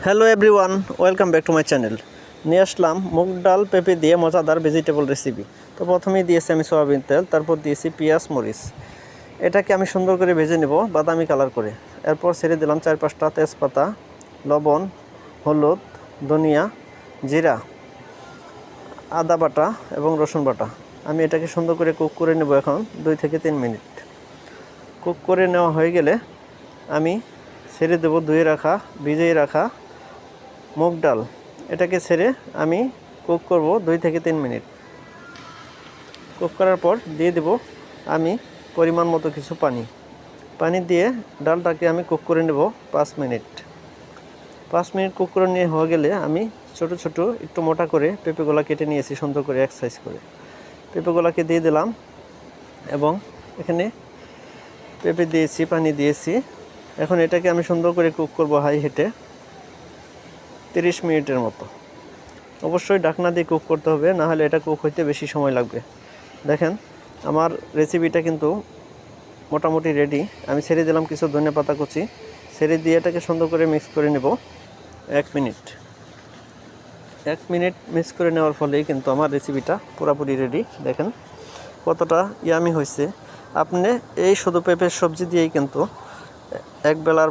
Hello everyone, welcome back to my channel. নিয়ে আসলাম মুগ ডাল পেঁপে দিয়ে মজাদার ভেজিটেবল রেসিপি। তো প্রথমেই দিয়েছি আমি সয়াবিন তেল, তারপর দিয়েছি পেঁয়াজ মরিচ। এটাকে আমি সুন্দর করে ভেজে নেব বাদামি কালার করে। এরপর ছেড়ে দিলাম 4-5টা তেজপাতা, লবণ, হলুদ, ধনিয়া, জিরা, আদা বাটা এবং রসুন বাটা। আমি এটাকে সুন্দর করে কুক করে নেব এখন 2 থেকে 3 মিনিট। কুক করে নেওয়া হয়ে গেলে আমি ছেড়ে দেব ভিজিয়ে রাখা মুগ ডাল। এটাকে ছেড়ে আমি কুক করব 2 থেকে 3 মিনিট। কুক করার পর দিয়ে দেব আমি পরিমাণ মতো কিছু পানি দিয়ে ডালটাকে আমি কুক করে নেব 5 মিনিট। 5 মিনিট কুক করে নিয়ে হয়ে গেলে আমি ছোট ছোট একটু মোটা করে পেঁপেগুলো কেটে নিয়েছি সুন্দর করে এক সাইজ করে। পেঁপেগুলোকে দিয়ে দিলাম এবং এখানে পেঁপে দিয়েছি, পানি দিয়েছি। এখন এটাকে আমি সুন্দর করে কুক করব হাই হিটে 30 মিনিটের মতো। অবশ্যই ঢাকনা দিয়ে কুক করতে হবে, না হলে এটা কুক হইতে বেশি সময় লাগবে। দেখেন আমার রেসিপিটা কিন্তু মোটামুটি রেডি। আমি ছেড়ে দিলাম কিছু ধনেপাতা কুচি, ছেড়ে দিয়ে এটাকে সুন্দর করে মিক্স করে নেব 1 মিনিট। 1 মিনিট মিক্স করে নেওয়ার ফলেই কিন্তু আমার রেসিপিটা পুরোপুরি রেডি। দেখেন কতটা ইয়ামি হয়েছে। আপনি এই শুধু পেঁপের সবজি দিয়েই কিন্তু এক বেলার